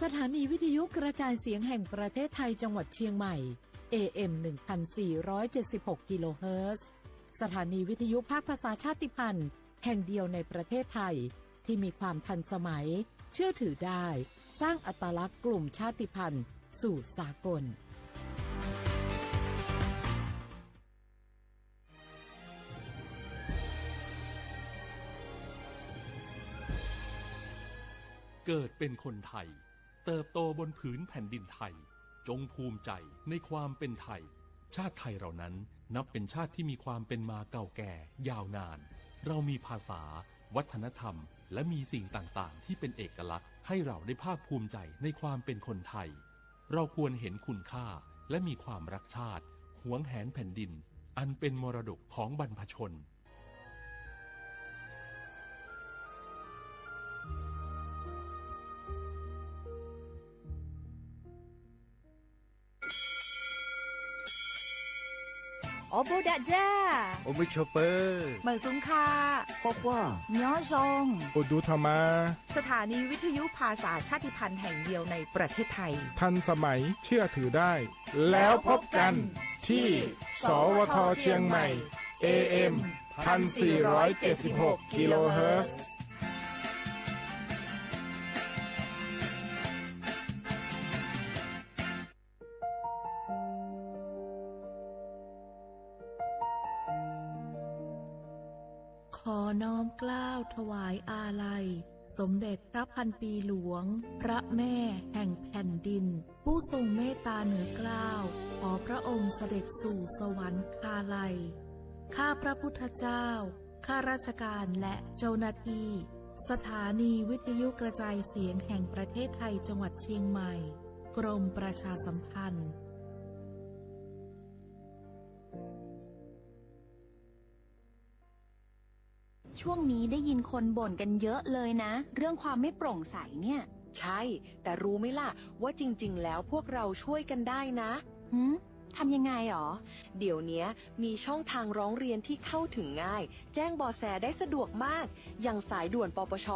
สถานีวิทยุกระจายเสียงแห่งประเทศไทยจังหวัดเชียงใหม่ AM 1476 กิโลเฮิรตซ์สถานีวิทยุภาคภาษาชาติพันธุ์แห่งเดียวในประเทศไทยที่มีความทันสมัยเชื่อถือได้สร้างอัตลักษณ์กลุ่มชาติพันธุ์สู่สากลเกิดเป็นคนไทยเติบโตบนผืนแผ่นดินไทยจงภูมิใจในความเป็นไทยชาติไทยเรานั้นนับเป็นชาติที่มีความเป็นมาเก่าแก่ยาวนานเรามีภาษาวัฒนธรรมและมีสิ่งต่างๆที่เป็นเอกลักษณ์ให้เราได้ภาคภูมิใจในความเป็นคนไทยเราควรเห็นคุณค่าและมีความรักชาติหวงแหนแผ่นดินอันเป็นมรดกของบรรพชนโอโบดะจ้าโอมิชเปอร์เหมือซุงคาพวกว่าย้อซงโอดูธรรมาสถานีวิทยุภาษาชาติพันธุ์แห่งเดียวในประเทศไทยทันสมัยเชื่อถือได้แล้วพบกันที่สวทเชียงใหม่ AM 1476 กิโลเฮิรตซ์ขอน้อมเกล้าถวายอาลัยสมเด็จพระพันปีหลวงพระแม่แห่งแผ่นดินผู้ทรงเมตตาเหนือเกล้าขอพระองค์เสด็จสู่สวรรคาลัยข้าพระพุทธเจ้าข้าราชการและเจ้าหน้าที่สถานีวิทยุกระจายเสียงแห่งประเทศไทยจังหวัดเชียงใหม่กรมประชาสัมพันธ์ช่วงนี้ได้ยินคนบ่นกันเยอะเลยนะเรื่องความไม่โปร่งใสเนี่ยใช่แต่รู้ไหมล่ะว่าจริงๆแล้วพวกเราช่วยกันได้นะทำยังไงหรอเดี๋ยวนี้มีช่องทางร้องเรียนที่เข้าถึงง่ายแจ้งเบาะแสได้สะดวกมากอย่างสายด่วนปปช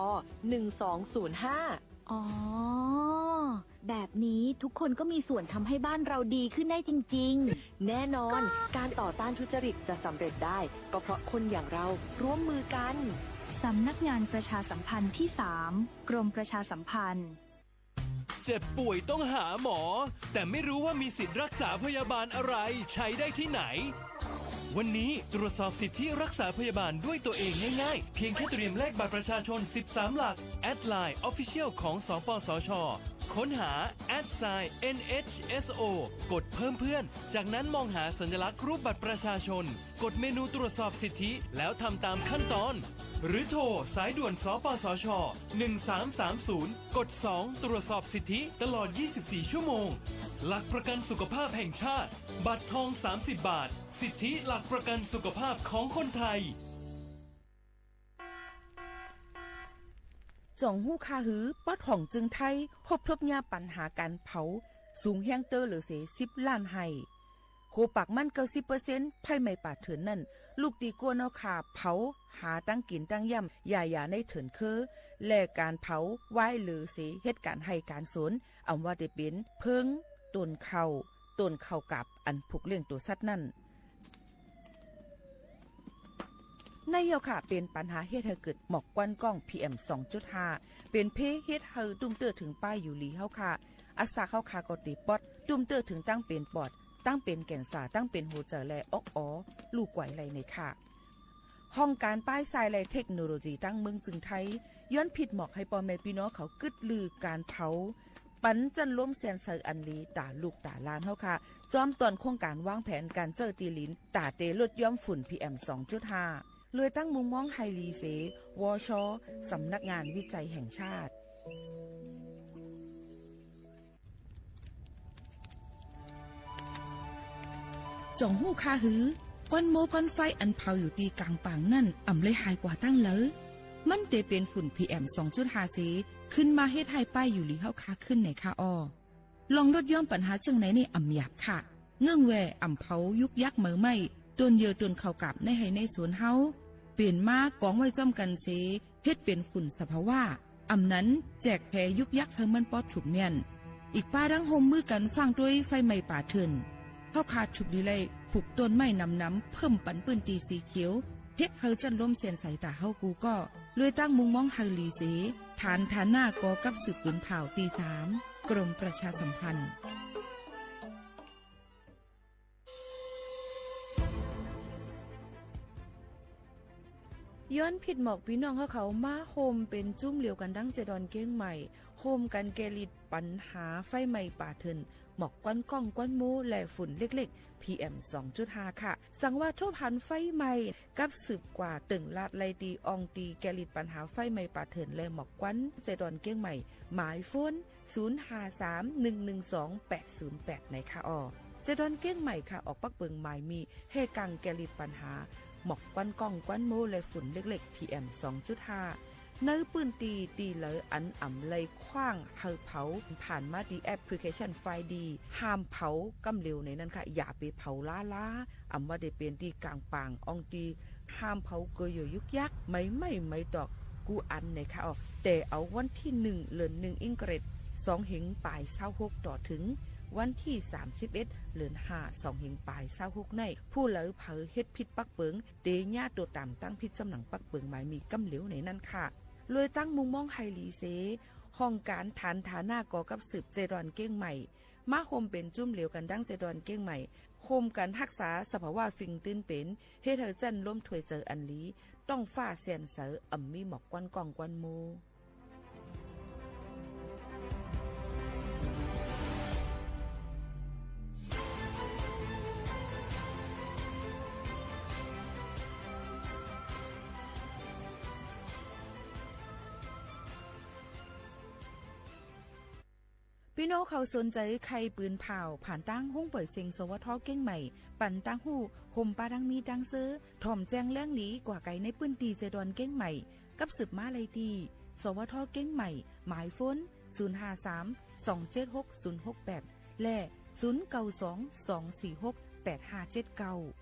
1205อ๋อแบบนี้ทุกคนก็มีส่วนทำให้บ้านเราดีขึ้นได้จริงๆแน่นอนการต่อต้านทุจริตจะสำเร็จได้ก็เพราะคนอย่างเราร่วมมือกันสำนักงานประชาสัมพันธ์ที่3กรมประชาสัมพันธ์เจ็บป่วยต้องหาหมอแต่ไม่รู้ว่ามีสิทธิ์รักษาพยาบาลอะไรใช้ได้ที่ไหนวันนี้ตรวจสอบสิทธิรักษาพยาบาลด้วยตัวเองง่ายๆเพียงแค่เตรียมเลขบัตรประชาชน13หลักแอดไลน์ Official ของสปสช.ค้นหา @NHSO กดเพิ่มเพื่อนจากนั้นมองหาสัญลักษณ์รูปบัตรประชาชนกดเมนูตรวจสอบสิทธิแล้วทำตามขั้นตอนหรือโทรสายด่วนสปสช1330กด2ตรวจสอบสิทธิตลอด24ชั่วโมงหลักประกันสุขภาพแห่งชาติบัตรทอง30บาทสิทธิหลักประกันสุขภาพของคนไทยจ่องหู้คาหือป๊อดห่องจึงไทยพบญาปัญหาการเผาสูงแห้งเตอร์หรือเส10ล้านไห้โคปากมัน90%ไผ่ไม่ปาดเถินนั่นลูกตีกัวเนาขาเผาหาตั้งกินตั้งย่ำอย่าในเถินคือแลกการเผาไว้หรือเสเหตุการให้การสนอำว่าได้เป็นเพิงต้นเข้ากับอันผูกเลี้ยงตัวสัตว์นั่นในเยาค่ะเป็นปัญหาเฮ็ดให้เกิดหมอกควันกล้อง PM 2.5 เป็นเพเฮ็ดให้ตุ้มเตอถึงป้ายอยู่ลีเฮาค่ะอักษาเข้าคากอติปอดตุ้มเตอถึงตั้งเป็นปอดตั้งเป็นแก่นสาตั้งเป็นหัวใจและอกอ๋อลูกไหวไหลในค่ะห้องการป้ายทรายและเทคโนโลยีตั้งเมืองจึงไทยย้อนผิดหมอกให้พ่อแม่พี่น้องเขากึดลือการเผาปันจันล้มแสนเซออันลีตาลูกตาลานเฮาค่ะจอมตอนโครงการวางแผนการเจอตีลินตาเตลดย่อมฝุ่น PM 2.5 เลยตั้งมุมมองไฮรีเสวชสำนักงานวิจัยแห่งชาติจ่องหู้คาหือก้อนโมก้อนไฟอันเผาอยู่ตีกลางป่างนั่นอ่ำเลยหายกว่าตั้งเลยมันเตเป็นฝุ่น PM 2.5 เสขึ้นมาเฮ็ดให้ป้ายอยู่ลีเฮาคาขึ้นในค่าอ้อลองลดย่อมปัญหาจังไหนในอ่ำหยาบค่ะเงื่องแวอ่ำเผายุกยักเหมือไม่ต้นเยอต้นเข้ากับในให้ในสวนเฮาเปลี่ยนมากองไว้จ้อมกันเสเฮ็ดเป็นฝุ่นสภาวะ อำนั้นแจกแผยุกยักเฮมันปอดฉุบเมียนอีกป้าดังโฮมมือกันฟังด้วยไฟไหม้ป่าเถินเฮาขาดฉุบดีเลยผูกต้นไม้น้ำเพิ่มปันปืนตีสีเขียวเฮ็ดเฮาจันล้มเสียนใส่ตาเฮากูก็เลยตั้งมุงมองเฮาลีเสฐานหน้ากอกับสืบปืนเผาตี3กรมประชาสัมพันธ์ย้อนผิดหมอกพี่น้องเขามาโฮมเป็นจุ้มเหลียวกันดั้งเจดอนเก้งใหม่โฮมกันแกลิดปัญหาไฟไหม้ป่าเถินหมอกก้อนก้องก้อนมูและฝุ่นเล็กๆ PM 2.5 ค่ะสังว่าทั่วพันไฟไหม้กับสืบกว่าตึงลาดไลตีอองตีแกลิดปัญหาไฟไหม้ป่าเถินและหมอกก้อนเจดอนเก้งใหม่หมายโฟน0531128808ในค่ะเจดอนเก้งใหม่ค่ะออกปักเปิงหมายมีเฮกังแกลิดปัญหาหมอกก้อนก้องก้อนโมและฝุ่นเล็กๆ PM 2.5 เนื้อปืนตีเหลออันอ่ำเลยคว้างเฮาเผาผ่านมาดีแอปพลิเคชันไฟดีห้ามเผากำเร็วในนั้นค่ะอย่าไปเผาล้าอ่ำว่าได้เป็นตีกลางปางอองตีห้ามเผาเกยยุกยักไม่ดอกกูอันในค่ะแต่เอาวันที่1เดือน1อิงเกรด2เหงปลาย26ต่อถึงวันที่31เดือน5 2เหงปลาย26ในผู้เหลอเผาเฮ็ดพิษปักเปิงเตญาตัวต่ำตั้งพิษจำหนังปักเปิงหมายมีกำเหลวในนั้นค่ะเลยตั้งมุงมองไฮลีเซห้องการฐานฐาหน้ากอกับสืบเจดอนเก้งใหม่มาโฮมเป็นจุ่มเหลวกันดั้งเจดอนเก้งใหม่โฮมกันรักษาสภาวะฟิงตื้นเป็นเฮ็ดเธอจันล้มถวยเจออันลีต้องฟ้าแสนเสออ่ำมีหมอกกวนกองกวนโมพี่น้องเขาสนใจใครปืนเผาผ่านตั้งห้องเปิดเซ็งสวทเก้งใหม่ปั่นตั้งหูห่มปลาดังมีดังซื้อถ่อมแจ้งเรื่องหลีกว่าไก่ในปืนตีเจดอนเก้งใหม่กับสืบมาเลยดีสวทเก้งใหม่หมายฟ้น053-276-068และ0922468579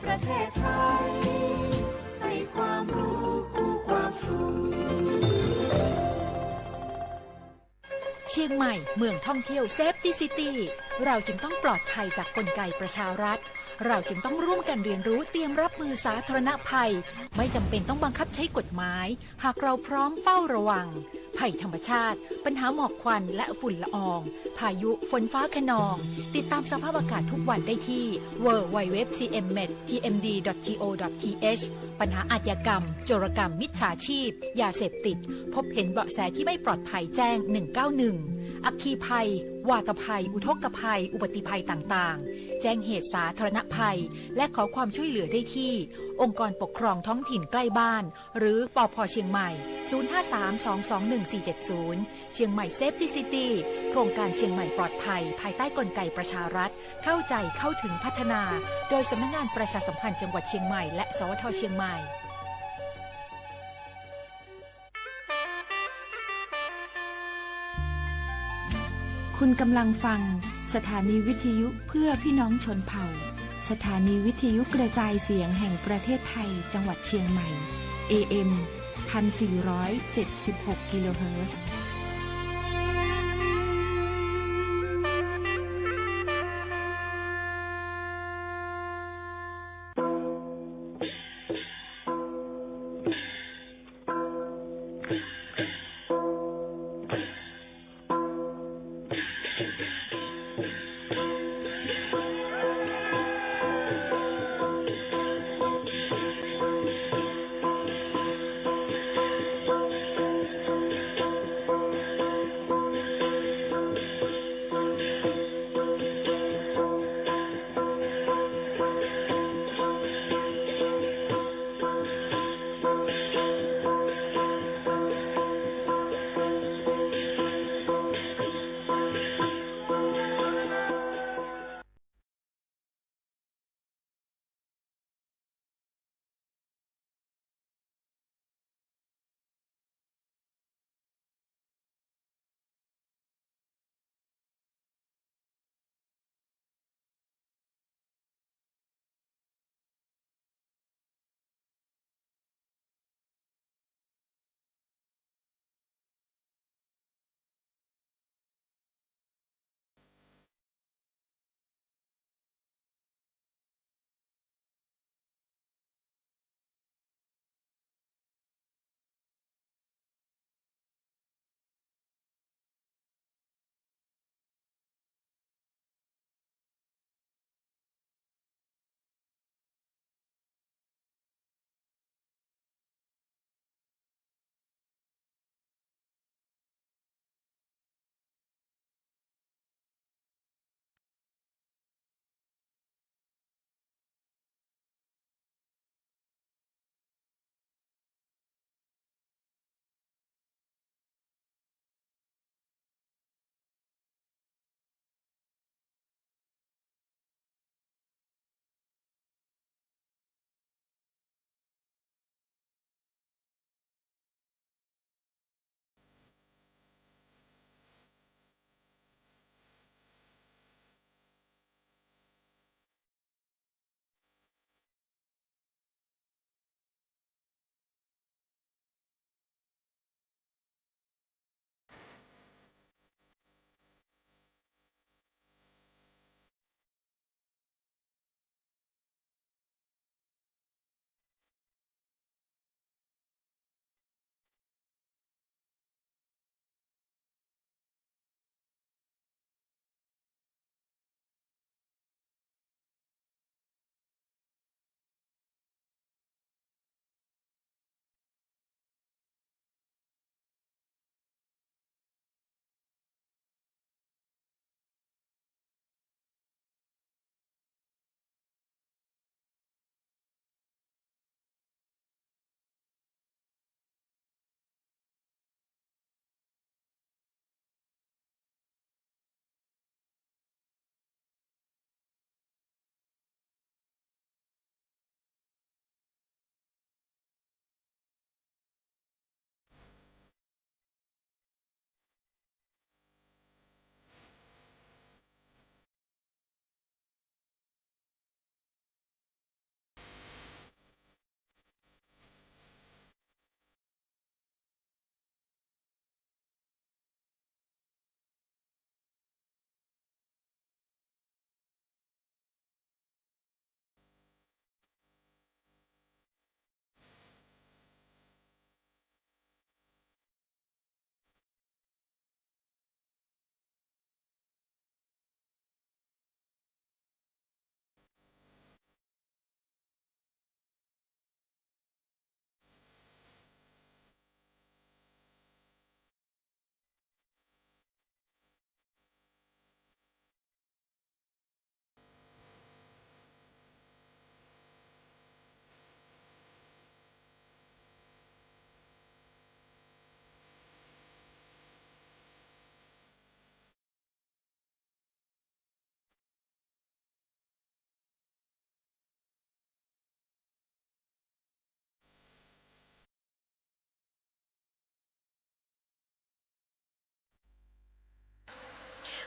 ประเทศไทยให้ความรู้กู้ความสุขเชียงใหม่เมืองท่องเที่ยวเซฟตี้ซิตี้เราจึงต้องปลอดภัยจากกลไกประชารัฐเราจึงต้องร่วมกันเรียนรู้เตรียมรับมือสาธารณภัยไม่จำเป็นต้องบังคับใช้กฎหมายหากเราพร้อมเฝ้าระวังภัยธรรมชาติปัญหาหมอกควันและฝุ่นละอองพายุฝนฟ้าคะนองติดตามสภาพอากาศทุกวันได้ที่ www.cmmet.tmd.go.th ปัญหาอาชญากรรมโจรกรรมมิจฉาชีพยาเสพติดพบเห็นเบาะแสที่ไม่ปลอดภัยแจ้ง191อัคคีภัยวาตภัยอุทกภัยอุบัติภัยต่างๆแจ้งเหตุสาธารณภัยและขอความช่วยเหลือได้ที่องค์กรปกครองท้องถิ่นใกล้บ้านหรือปภ.เชียงใหม่053-221-470เชียงใหม่เซฟตี้ซิตี้โครงการเชียงใหม่ปลอดภัยภายใต้กลไกประชารัฐเข้าใจเข้าถึงพัฒนาโดยสำนักงานประชาสัมพันธ์จังหวัดเชียงใหม่และสวท.เชียงใหม่คุณกำลังฟังสถานีวิทยุเพื่อพี่น้องชนเผ่าสถานีวิทยุกระจายเสียงแห่งประเทศไทยจังหวัดเชียงใหม่ AM 1476 กิโลเฮิรตซ์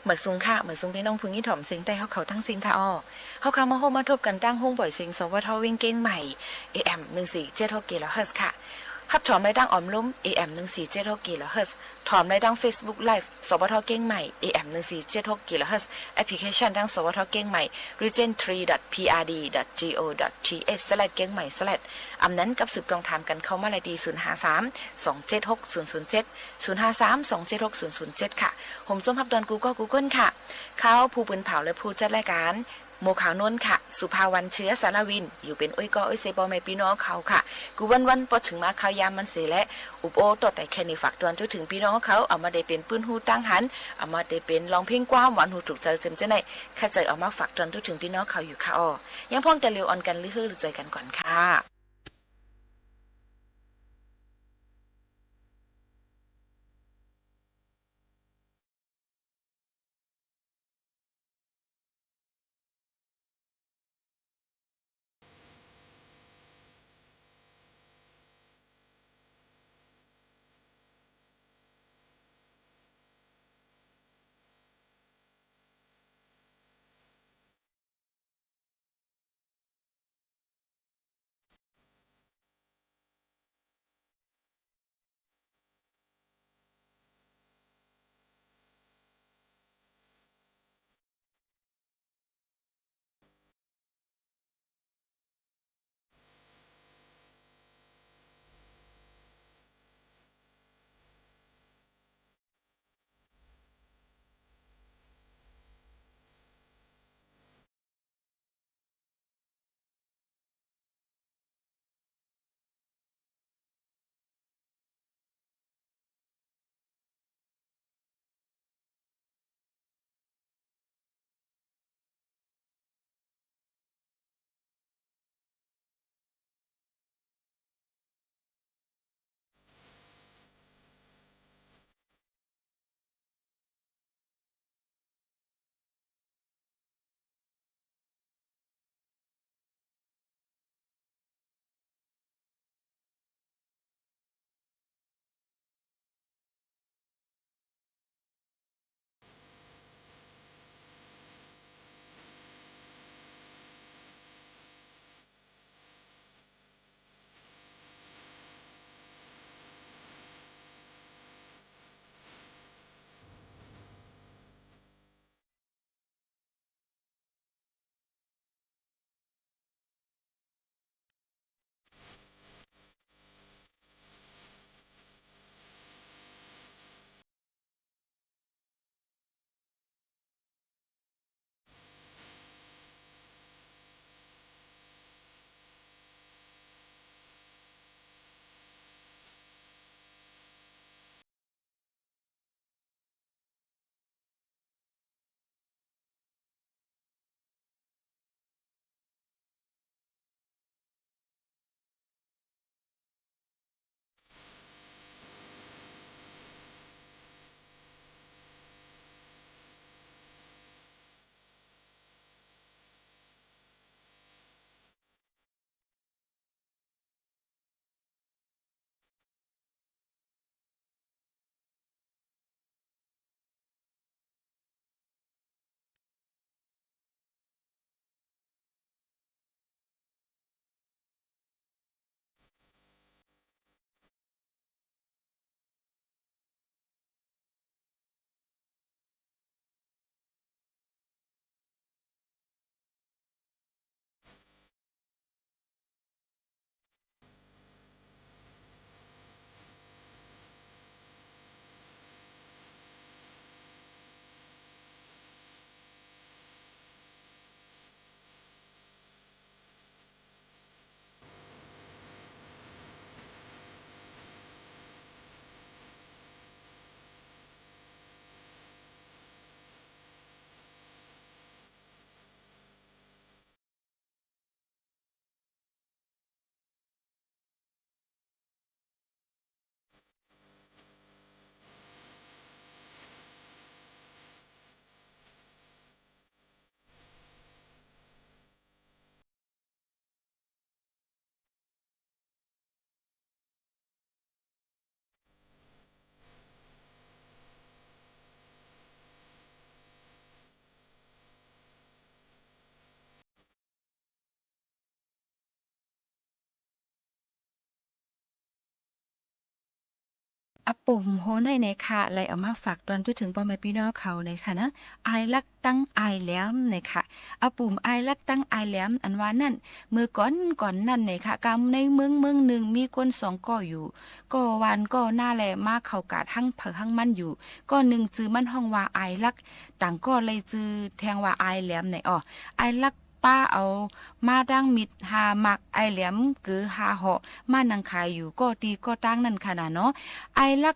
เหมือนซุงค่ะเหมือนซุงพี่น้องพึ่งยี่ถ่อมสิงแต่เขาทั้งสิงค่ะเขามาโฮมาทบกันตั้งห้องบ่อยสิงสวทวิ่งเก้งใหม่ AM 1476กิโลเฮิรตซ์ค่ะฮับถอมในดังออมลุ้ม AM 1476กิโลเฮิรตซ์ถอมในดัง Facebook Live สวทเก้งใหม่ AM 1476กิโลเฮิรตซ์แอปพลิเคชันดังสวทเก้งใหม่ region3.prd.go.th/ เก้งใหม่/ อำนั้นกับสืบตรงถามกันเข้ามาเลยดี053-276-007 ค่ะผมจมพับดอนGoogle ค่ะเขาผู้ปืนเผาและผู้จัดรายการโมขาวนนค่ะสุภาวันเชื้อสารวินอยู่เป็นอ้อยก็อ้อยเซบอแม่พี่น้องเขาค่ะกูวันพอถึงมาข่าวยามมันเสียและอุปโอตดแต่แค่นี้ฝากตอนจนถึงพี่น้องเขาเอามาได้เป็นปืนหูตั้งหันเอามาได้เป็นลองเพลงกว้างหวานหูจุกใจเต็มใจในแค่ใจเอามาฝากตอนจนถึงพี่น้องเขาอยู่ค่ะยังพ้องแต่เร็วออนกันหรือใจกันก่อนค่ะ อะปุ่มโหในค่ะไลเอามาฝากตอนจุถึงพ่อแม่พี่น้องเขาในค่ะนะอายลักตั้งอายแหลมในค่ะอะปุ่มอายลักตั้งอายแหลมอันว่านั่นมือก่อนนั่นในค่ะกำในเมืองหนึ่งมีคนสองก่ออยู่ก็วันก็หน้าแลมาเข้ากาดหั่งเผอหั่งมันอยู่ก็หนึ่งจื้อมันห้องว่าอายลักต่างก็เลยจื้อแทงว่าอายแหลมในอายลักป้าเอามาดังมิดหามักไอแหลมกือหาเหาะมานังขายอยู่ก็ตีก็ตั้งนั่นขนาดเนาะไอลัก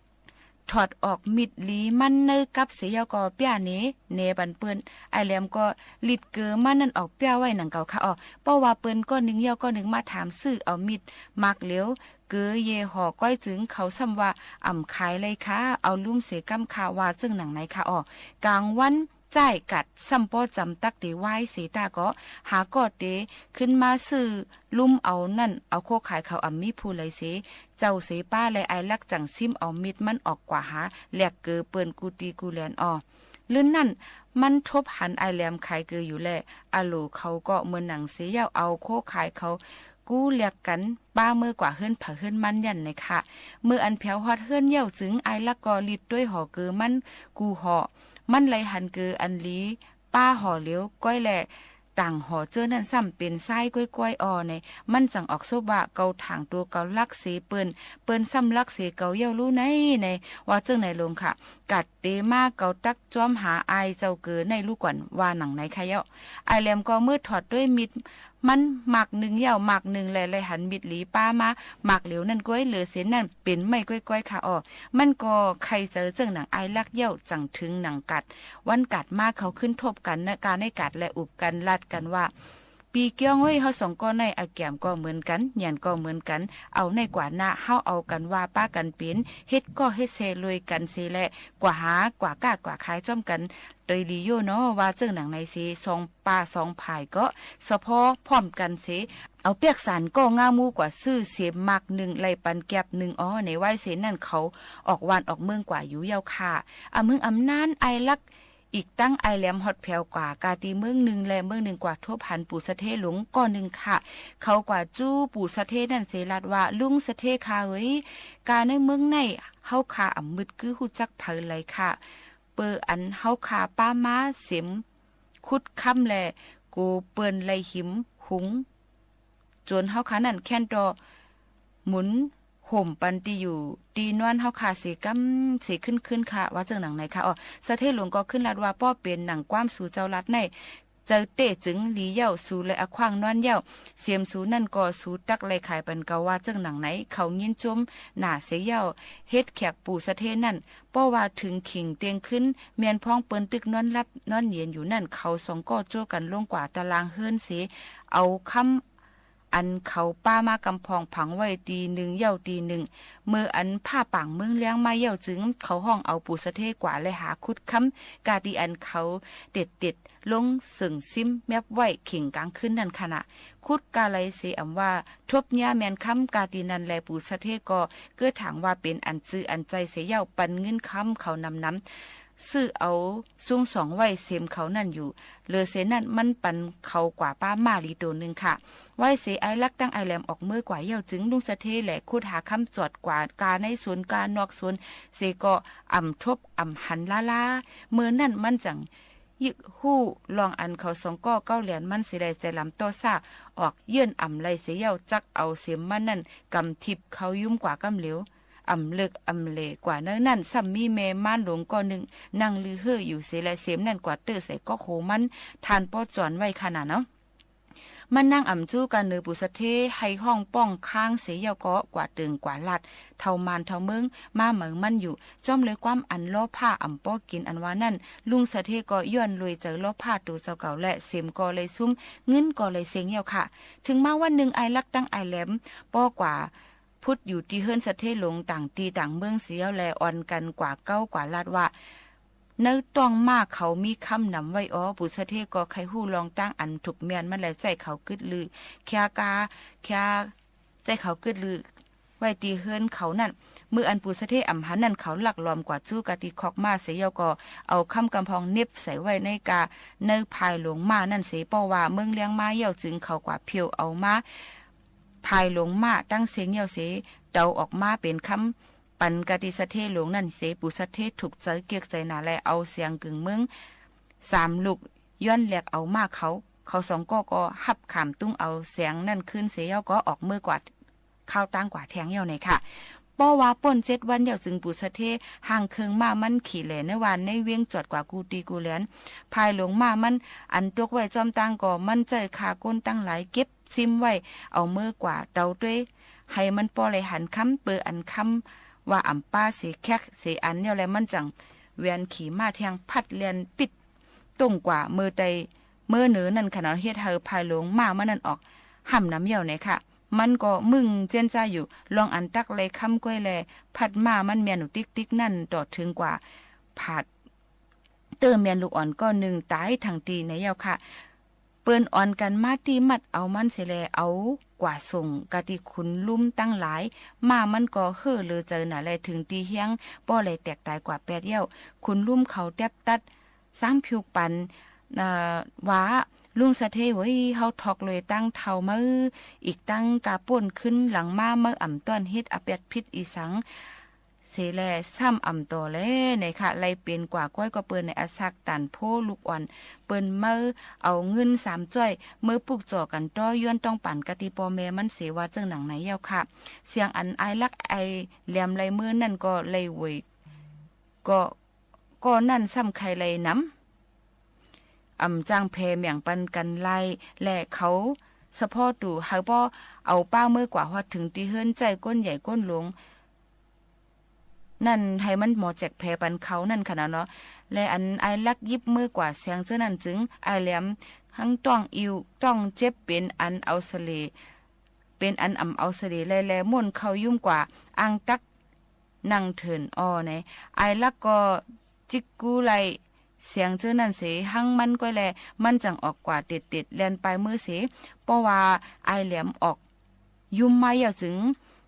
ถอดออกมิดหลีมันเนยกับเสียก็เปียเนเนบันเปิ้นไอแหลมก็ลิดเกือมันนั่นออกเปียไว้หนังเก่าค่ะเพราะว่าเปิ้นก็นึงเยาก็นึงมาถามซื้อเอามิดมักเหลียวเกือเยห่อก้อยจึงเขาซ้ำว่าอ่ำขายเลยค่ะเอาลุ่มเสกำคาว่าจึงหนังไหนค่ะกลางวันจ่ายกัดซัมปอจำตักเดไว้เสตาก็หากอดเดขึ้นมาซื้อลุ่มเอานั่นเอาโคขายเขาอัมมีผู้เลยเสเจ้าเสป้าเลยไอลักจังซิมเอามิดมันออกกว่าหาแหลกเกอเปิ้นกูตีกูแลนลื่นนั่นมันทบหันไอแหลมขายเกออยู่แลอาโลเขาก็เหมือนหนังเสียเอาโคขายเขากู้เรียกกันป้าเมื่อกว่าเฮิรนผาเฮิรนมันยันในค่ะเมื่ออันแผวฮอดเฮิรนเย่าจึงไอลักกอลิดด้วยห่อเกอมันกูห่อมันไหลหันเกืออันลีป้าห่อเลี้ยวก้อยแหละต่างห่อเจอนั่นซ้ำเป็นไส้ก้อยในมันจังออกโซบะเกาถางตัวเกาลักเสเปิ้นซ้ำลักเสเกาเย่ารู้ในว่าเจ้าไหนลงค่ะกัดเตมาเกาตักจอมหาไอเจ้าเกือในลูกกวนว่าหนังไหนค่ะเย่าไอแหลมก็มืดถอดด้วยมิดมันหมักหนึ่งเย่าหมักหนึ่งแลหันมิดหลีป้ามาหมักเหลวนั่นก้อยเหลือเสียนั่นเป็นไม่ก้อยค่ะมันก็ใครเจอเจิงหนังไอลักเย่าจังถึงหนังกัดวันกัดมาเขาขึ้นทบกันนะการให้กัดและอุบกันลัดกันว่าปีเกี้ยวเฮ้ยเฮาสองก็ในอาแก้มก็เหมือนกันหยันก็เหมือนกันเอาในกว่าหน้าเฮาเอากันว่าป้ากันเป็นเฮ็ดก็เฮ็ดเซลยกันเซแลกว่าหากว่าก้ากว่าขายจ้อมกันเตยดีโยเนาะว่าเจิงหนังในเสสองปลาสองผายก็สะพอพร้อมกันเสเอาเปียกสารก็ง่ามูกว่าซื้อเสียมักหนึ่งไหลปันแก็บหนึ่งในไหวเสนั่นเขาออกวันออกเมืองกว่าอยู่ยาวค่ะเมืองอำนานไอลักอีกตั้งไอแหลมฮอดแผวกว่ากาตีเมืองหนึ่งและเมืองหนึ่งกว่าทั่วพันปู่สะเทหลงก้อนหนึ่งค่ะเขากว่าจู้ปู่สะเทนั่นเสลัดว่าลุงสะเทค่ะเว้ยกาในเมืองในเฮาขาอ่ำมืดคือฮู้จักเผยเลยค่ะเปออันเฮาขาป้ามาเสียมคุดค่ำแลกูเปิ้นไลหิมหุงจนเฮาขานั่นแค่นดอหมุนห่มปันตีอยู่ตีนวนเฮาขาเสกำเสขึ้นค่ะว่าเจิงหนังไหนค่ะสะเทหลวงก็ขึ้นลัดว่าป้อเป็นหนังความสู่เจ้าลัดในเจอเตะจึงหลีเย่าสู่เลยอะควางนอนเย่าเสียมสู่นั่นก็สู่ตักเลยขายปันเกาว่าเจิงหนังไหนเขายินจมหน้าเสียเย่าเฮ็ดแขกปู่สะเทนั่นป้อว่าถึงขิงเตียงขึ้นเมียนพ้องเปิ้นตึกนอนรับนอนเย็นอยู่นั่นเขาสองก็โจ้กันลงกว่าตารางเฮิรนเสเอาคำอันเขาป้ามากำพองผังไว้ตีหนึ่งเย่าตีหนึ่งเมื่ออันผ้าป่างเมืองเลี้ยงมาเย่าจึงเขาห้องเอาปูสะเทกว่าเลยหาคุดค้ำกาดีอันเขาเด็ดลงสึ่งซิมแมบไว้ขิงกลางขึ้นนั่นขณะคุดกาไลเสอำว่าทบเนี้ยแมนค้ำกาดีนันแลปูสะเทก็เกื้อถางว่าเป็นอันจื้ออันใจเสียเย่าปันเงินค้ำเขานำซื้อเอาซุ้งสองไว้เสมเขานั่นอยู่เลอเสนั่นมันปันเขากว่าป้ามาลีตัวหนึ่งค่ะไว้เสไอลักตั้งไอแหลมออกมือกว่าเย่าจึงลุงสะเทแหละคุดหาคำจอดกว่ากาในสวนกานอกสวนเสก็อ่ำทบอ่ำหันลาเมื่อนั่นมันจังยึกหู้ลองอันเขาสองก็เก้าเหรียญมันเสียได้ใจลำต่อซาออกเยื่อนอ่ำไรเสียเย่าจักเอาเสียมมันนั่นกำทิพเขายุ่มกว่ากำเหลวอ่ำเลิกอ่ำเลกว่านั่นซ้ำมีแม่ม่านหลวงก็หนึ่งนั่งลือเฮ่ออยู่เสียและเสียมนั่นกว่าเตอใส่ก็โหมันทานป้อจอนไว้ขนาดเนาะมันนั่งอ่ำจู้กันเนือปุสะเทให้ห้องป้องข้างเสียเยาก็กว่าตึงกว่าลัดเท่ามานเท่าเมืองมาเหมืองมันอยู่จ้อมเลยความอันล้อผ้าอ่ำป้อกินอันว่านั่นลุงสะเทก็ย้อนลุยเจอล้อผ้าตัวเจ้าเก่าและเสียมก็เลยซุ่มเงินก็เลยเสียงเยาค่ะถึงมาวันหนึ่งไอลักตั้งไอแหลมป้อกว่าพุทธอยู่ที่เฮิรนสะเทหลงต่างตีต่างเมืองเสียวแลอ่อนกันกว่าเก้ากว่าลาดว่าเนื้อต้องมากเขามีคำนำไว้ปุสะเทก็ใครหู้ลองตั้งอันถูกเมียนมันแล้วใจเขากึดลือแค่ใจเขากึดลือไว้ตีเฮิรนเขานั่นเมื่ออันปุสะเทอ่ำหันนั่นเขาหลักล้อมกว่าจู้กะติคอกมาเสียก็เอาคำกำพองเน็บใส่ไว้ในกาเนื้อภายหลงมานั่นเสียป้อว่าเมืองเลี้ยงมาเย่าจึงเขากว่าเพียวเอามาภายหลงมาตั้งเสียงเยาเสเดาออกมาเป็นคำ ปันกะติสะเทหลวงนั่นเสปุสะเทถูกใจเกียกใจหนาแลเอาเสียงกึ่งเมือง3ลูกย้อนแหลกเอามากเขาสองก็หับขามตุ้งเอาเสียงนั่นขึ้นเสียเย้าก็ออกมือกว่าข้าวตั้งกว่าแทงเย้าไหนค่ะป้อว่าป่น7วันเดียวจึงปุสะเทห่างเคืองมามันขี่แหลในวันในเวียงจอดกว่ากูตีกูแลนภายหลงมามันอันตกไว้จอมตังก็มันใจขาก้นตั้งหลายเก็บซิมไว้เอามือกว่าเตาด้วยให้มันปอเลยหันคำเปิดอันคำว่าอ่ำป้าเสแคกเสอันเนี่ยแหละมันจังเวียนขี่มาแทงพัดเลียนปิดตรงกว่ามือใดมือเหนือนั่นขนาดเฮ็ดเฮอภายหลงมามันนั่นออกห่ำน้ำเหี่ยวไหนค่ะมันก็มึงเจนจ้าอยู่ลองอันตักเลยคำก้อยแลพัดมามันเมียนอยู่ติ๊กนั่นต่อถึงกว่าผาดเติมเมียนลูกอ่อนก็1ตายทางตีในเหี่ยวค่ะเปิ้นอ่อนกันมาตีมัดเอามันเสแลเอากว่าส่งกะติขุนลุ่มตั้งหลายมามันก็เฮ่อเลยเจอหน่ะแลถึงตีเฮียงป้อเลยแตกตายกว่า8เหี่ยวขุนลุ่มเขาแตบตัดซ้ำผิวปันว่าลุงสะเทไว้เฮาทอกเลยตั้งเท่ามืออีกตั้งกาป่นขึ้นหลังมาเมื่ออ่ำต้อนเฮ็ดอเปียดพิษอีสังเสแลซ้ำอ่ำต่อแลในค่ะไล่เป็นกว่าก้อยก็เปิ้นในอาซักตันโพลูกอ่อนเปิ้นเมื่อเอาเงิน3จ้อยเมื่อปลูกจ่อกันต้อย้อนต้องปั่นกะติปอแม่มันเสว่าจังหนังไหนเย้าค่ะเสียงอันไอลักไอแหลมไหลมือนั่นก็ไหลเวยก็นั่นซ้ำใครไหลน้ำจ้างแพเมียงปันกันไล่และเขาสะพอตู่เฮาบ่เอาป้าเมื่อกว่าฮอดถึงตีเฮิรนใจก้นใหญ่ก้นหลวงนั่นให้มันหมอแจกแพปันเขานั่นขนาดเนาะและอันไอลักยิบมือกว่าเสียงเจ้านั่นจึงไอแหลมทั้งต้องอิวต้องเจ็บเป็นอันเอาสเลเป็นอันเอาสเลแลม่วนเข้ายุ่มกว่าอังตักนั่งเถินอ้อไหนไอลักก็จิกกูไลเสียงเจ้านั่นเสหังมันก้อยแลมันจังออกกว่าเด็ดแลนปลายมือเสเพราะว่าไอแหลมออกยุ่มมาอย่าจึง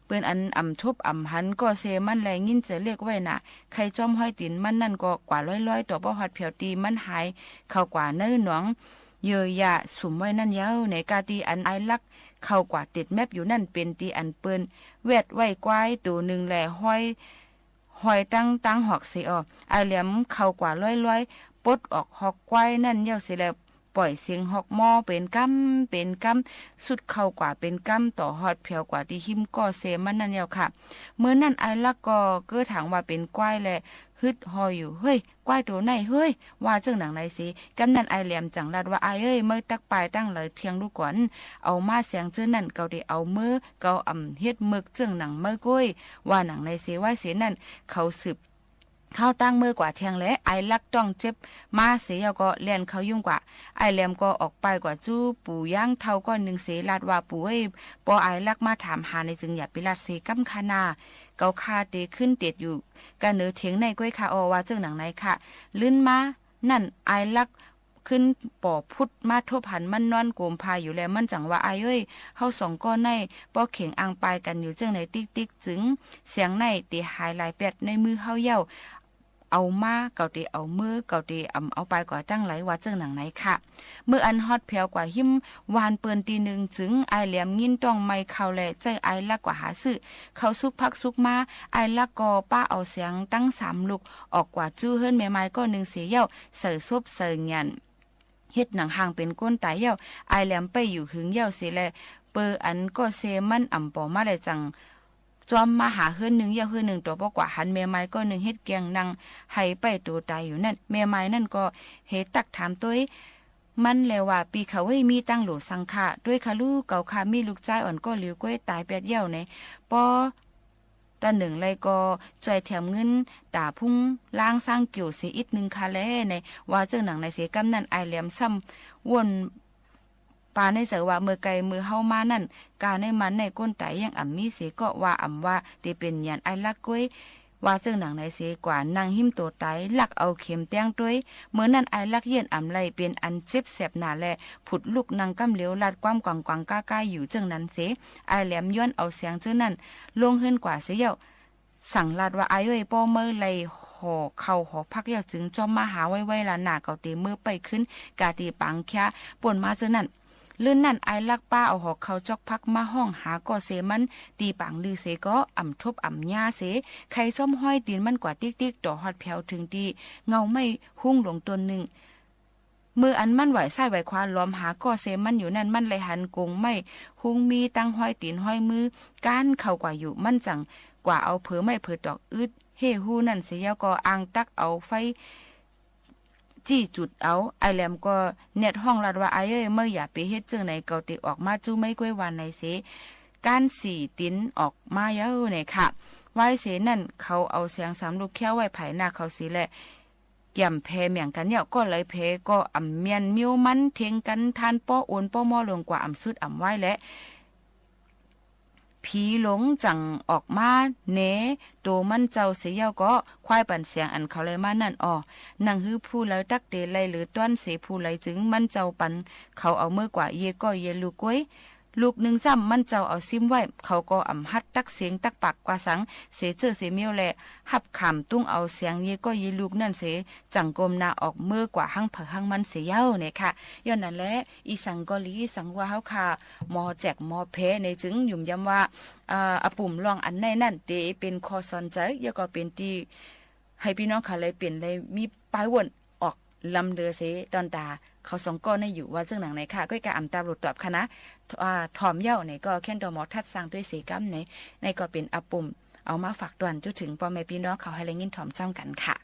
เปิ้นอันทุบหันก็เซมันแลยินจะเรียกไว้น่ะใครจอมห้อยตินมันนั่นก็กว่าร้อยต่อบ่ฮอดเผียวตีมันหายเข้ากว่าเนื้อหนองเยอะยะสุมไว้นั่นยาวในกาตีอันไอลักเข้ากว่าติดแมปอยู่นั่นเป็นตีอันเปิ้นเวทไว้กวายตัวนึงแลห้อยตั้งหอกเสียไอแหลมเข้ากว่าร้อยปดออกหอกกวายนั่นเย้าสิแลปล่อยเสียงหอกหม้อเป็นกำสุดเข้ากว่าเป็นกำต่อฮอดเผียวกว่าที่หิมก็เซมันนั่นเย้าค่ะเมื่อนั้นไอลักก็เก้อถางว่าเป็นกวายแลฮึดหอยอยู่เฮ้ยกวายตัวไหนเฮ้ยว่าจังหนังไหนสิกำนันไอแหลมจังลัดว่าไอเอ้ยเมื่อตักปลายตั้งเลยเทียงลูกก่อนเอามาเสียงเจ้านั่นเกาได้เอามือเกาเฮ็ดมึกจังหนังเมื่อก้อยว่าหนังในเสว่าเสียนั่นเขาสืบเข้าตั้งมือกว่าเทียงและไอลักต้องเจ็บมาเสียก็เลียนเขายุ่งกว่าไอแหลมก็ออกไปกว่าจู้ปู่ย่างเท่าก็1เสลาดว่าปู่เอ้ยปอไอลักมาถามหาในจึงอย่าไปลาดเสกำคานาเกาคาเตขึ้นเตียดอยู่กันเนือเถียงในก้อยคาอว่าเจ้าหนังไหนค่ะลื่นมานั่นไอลักขึ้นป่อพุดมาทบหันมันนอนโกมพาอยู่แล้วมันจังว่าไอเอ้ยเฮา2ก้อนในป้อเข่งอ่างปายกันอยู่จังไหนติ๊กจึงเสียงในตีหายหลายแปดในมือเฮาเย้าเอามาเกาตีเอามือเกาตีเอาไปกว่าตั้งไหลว่าเจ้าหนังไหนค่ะเมื่ออันฮอดแผวกว่าหิมวานเปิ้นตีหนึ่งจึงไอแหลมยินต้องไม่เข้าแลใจไอลักกว่าหาซื้อเขาสุกพักสุกมาไอลักก็ป้าเอาเสียงตั้ง3ลูกออกกว่าจู้เฮิรนแม่ไม้ก็1เสียเย้าเสือซบเสือหยันเฮ็ดหนังห่างเป็นก้นตายเย้าไอแหลมไปอยู่หึงเย้าเสียแลเปออันก็เซมันปอมาได้จังจอมมาหาเฮือน1เย้าเฮือน1ตัวบ่กว่าหันแม่ไม้ก็1เฮ็ดเกียงนางให้ไปตัวตายอยู่นั่นแม่ไม้นั่นก็เฮ็ดตักถามตัวมันแล้วว่าปีเขาเว้ยมีตั้งโหลสังฆะด้วยค่ะลูกเก่าค่ะมีลูกชายอ่อนก็หลิวก้อยตาย8เย้าในปอตอนหนึ่งเลยก็จ่อยแถมเงินตาพุ่งล้างสร้างเกี่ยวเสียอีก1ค่ะแลในว่าเจ้าหนังในเสียกำนั่นไอแหลมซ้ำวนปาในเสือว่ามือไกลมือเฮามานั่นกาในมันในก้นไตยังมีเสียก็ว่าว่าได้เป็นยันไอลักก้วยว่าเจ้าหนังในเสียกว่านางหิมตัวไตลักเอาเข็มแต้งด้วยเมื่อนั้นไอลักเย็นไลเป็นอันเจ็บแสบหนาแลผุดลูกนางกำเหลียวลาดความกวางก้าอยู่จังนั้นเสไอแหลมย้อนเอาเสียงเจ้านั้นลงเฮิรนกว่าเสียเย้าสั่งลาดว่าไอเอ้ยป้อเมื่อไลห่อเข้าหอพักเย้าจึงจอมมาหาไว้ละหน้าเกาตีมือไปขึ้นกาตีปังแค่ป่นมาเจ้านั้น เลื่อนนั่นไอลักป้าเอาหอกเขาจอกพักมาห้องหาก่อเสมันตีปังลือเสก็อ่ำทบอ่ำยาเสใครส้มห้อยตีนมันกว่าติ๊กๆต่อฮอดแผวถึงตีเงาไม่หุ้งลงตัวหนึ่งมืออันมันไหวไส้ไหวควาล้อมหาก่อเสมันอยู่นั่นมันเลยหันกงไม่หุ้งมีตั้งห้อยตีนห้อยมือก้านเข้ากว่าอยู่มันจังกว่าเอาเผอไม่เผอดอกอึดเฮฮูนั่นเสียก็อ่างตักเอาไฟจี้จุดเอาไอแหลมก็เน็ตห้องลัดว่าไอเอ้ยเมื่ออย่าไปเฮ็ดเจิงไหนเกาติออกมาจู้ไม่กล้วยวันในเสการสี่ติ้นออกมาเยอะเนี่ยค่ะไว้เสนั่นเขาเอาเสียงสามลูกแค่ไว้ไผ่หน้าเขาสีแหละเกี่ยมแพเมียงกันเนี่ยก็เลยเพก็อ่ำเมียนมิ้วมันเทงกันทานป้อโอนป้อมอลงกว่าอ่ำสุดอ่ำไว้และผีหลงจังออกมาเนโตมันเจ้าเสียาก็ควายปั่นเสียงอันเขาเลยมานั่นอ้อนังฮื้อผู้เลยตักเตไลหรือต้อนเสผู้เลยจึงมันเจ้าปันเขาเอามือกว่าเยก็เยลูกก้วยลูกหนึ่งซ้ำมันเจ้าเอาซิมไว้เขาก็อ่ำฮัดตักเสียงตักปากกว่าสังเสเจอเสเมียวแหละหับขำตุ้งเอาเสียงเยก็เยลูกนั่นเสจังกลมนาออกมือกว่าหั่งเผอหั่งมันเสียเย้าเนี่ยค่ะย้อนนั่นแหละอีสังกอลีสังว่าเฮาค่ะหมอแจกหมอเพในจึงยุ่มย้ำว่าอาปุ่มลองอันในนั่นเตเป็นคอสอนใจแล้วก็เป็นที่ให้พี่น้องค่ะเลยเปลี่ยนเลยมีป้ายวนออกลำเรือเสตอนตาเขาสองก้อนในอยู่ว่าเจ้าหนังไหนค่ะก็กะอ่ำตาหลุดตอบค่ะนะถอมเย้าเนี่ยก็แค่นดอหมอทัดสร้างด้วยสีกัมในก็เป็นอาปุ่มเอามาฝากตวนจนถึงพ่อแม่พี่น้องเขาให้แรงยินถอมจ้ำกันค่ะ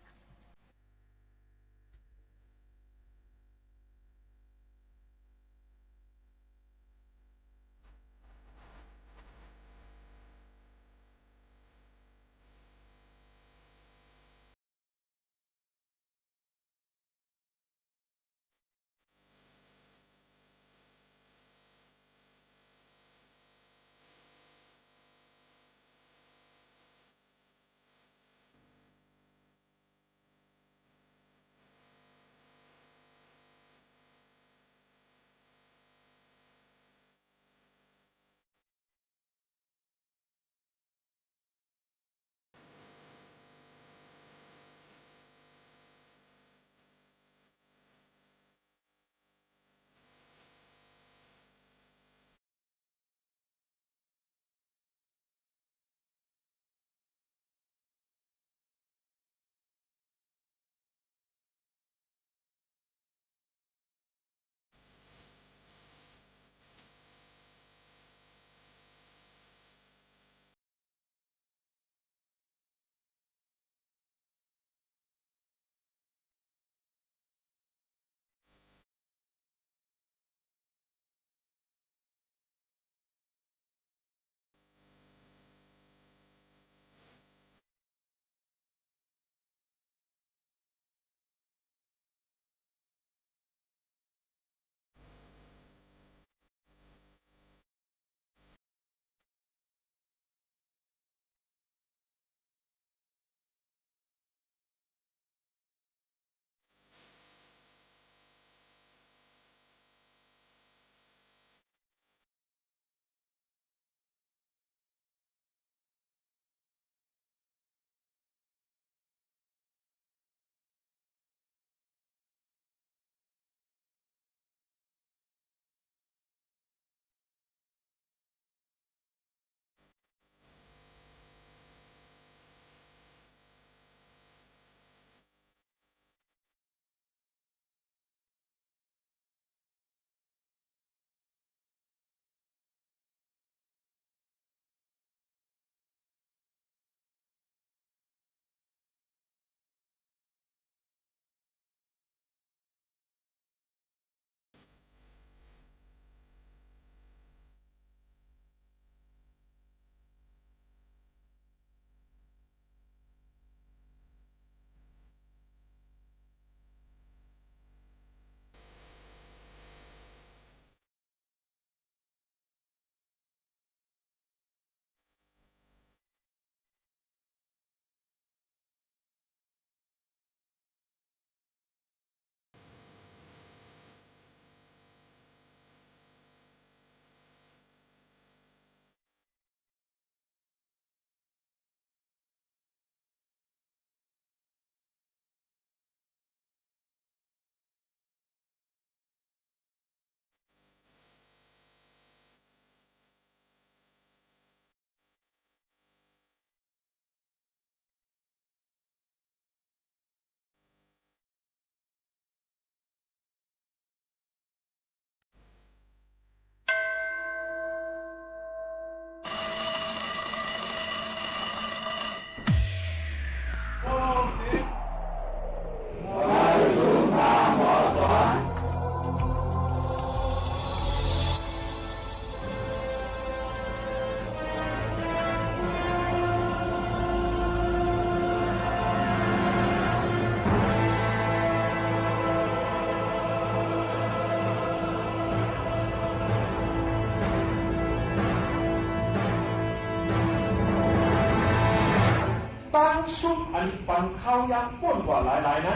ซุ้มอันปันข้าวยางป้นกว่าหลายๆนะ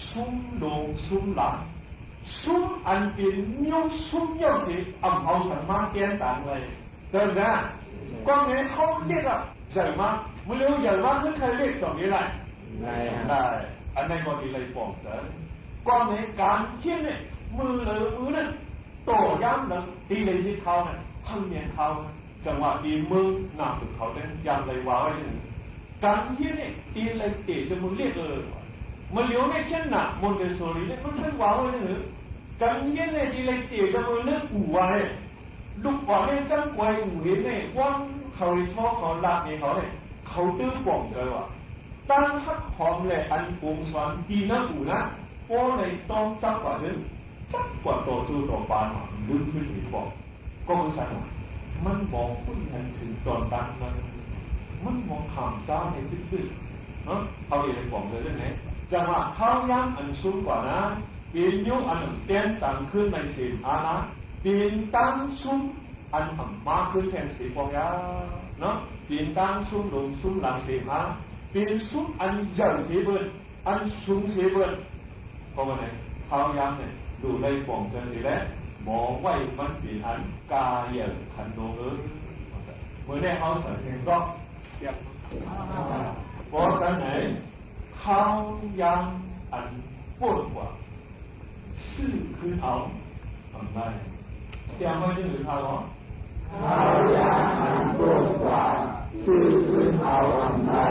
ซุ้มลงซุ้มหลังซุ้มอันเป็นนิ้วซุ้มเยี่ยวสิอ่ำเอาสังมาแกนต่างเลยเดินนะก็ไงเขาเรียกอะใหญ่มากไม่รู้ใหญ่มากขึ้นใครเรียกสองนี้ไรได้อันในก็ดีเลยบอกเสร็จก็ไงการเขียนเนี่ยมือเลยมือนั่นโตย้ำนั่นตีเลยที่เขาเนี่ยพังเมียนเขาจังหวะดีมือหนักถึงเขาเนี่ยยำเลยว้าวไว้หนึ่งการเขียนเนี่ยตีเลยเตะจมูกเรียกเลยมันเลี้ยวเนี่ยเขียนหนักมนเดโซรีเนี่ยมันใช้ว้าวไว้หนึ่งการเขียนเนี่ยตีเลยเตะจมูกเนี่ยอู่ไว้ลูกบอลเนี่ยตั้งไว้อู่เห็นเนี่ยว่างเขาชอบเขาหลักเนี่ยเขาเนี่ยเขาตื้อป่องเลยว่ะตั้งฮักหอมเลยอันปวงสอนดีนะอู่นะโอ้เลยต้องจับกว่าซึ่งจับกว่าตัวจูตัวปานลึกขึ้นอีกบอกก็คือสั่งมันมองขึ้นถึงตอนตั้งมันมองขามจ้าในตื้อๆเขาเองบอกเลยเรื่องไหนจังหวะข้าวย่างอันสูงกว่านะปีนยุอันเต้นตั้งขึ้นในสีอานะปีนตั้งสูงอันมากขึ้นแทนสีปองยาเนาะปีนตั้งสูงลงสูงหลังสีอาปีนสูงอันใหญ่สีเบิร์นอันสูงสีเบิร์นเพราะว่าไหนข้าวย่างเนี่ยดูในปองจะสีแล้วมองไว้มันเป็นอันกาเยขันโนเมื่อได้เอาใส่เองก็เรียกเพราะฉะนั้นข้าวยางอันปวดกว่าซื่อคือเอาทำได้เตรียมไว้ที่หรือข้าวข้าวยางอันปวดกว่าซื่อคือเอาทำได้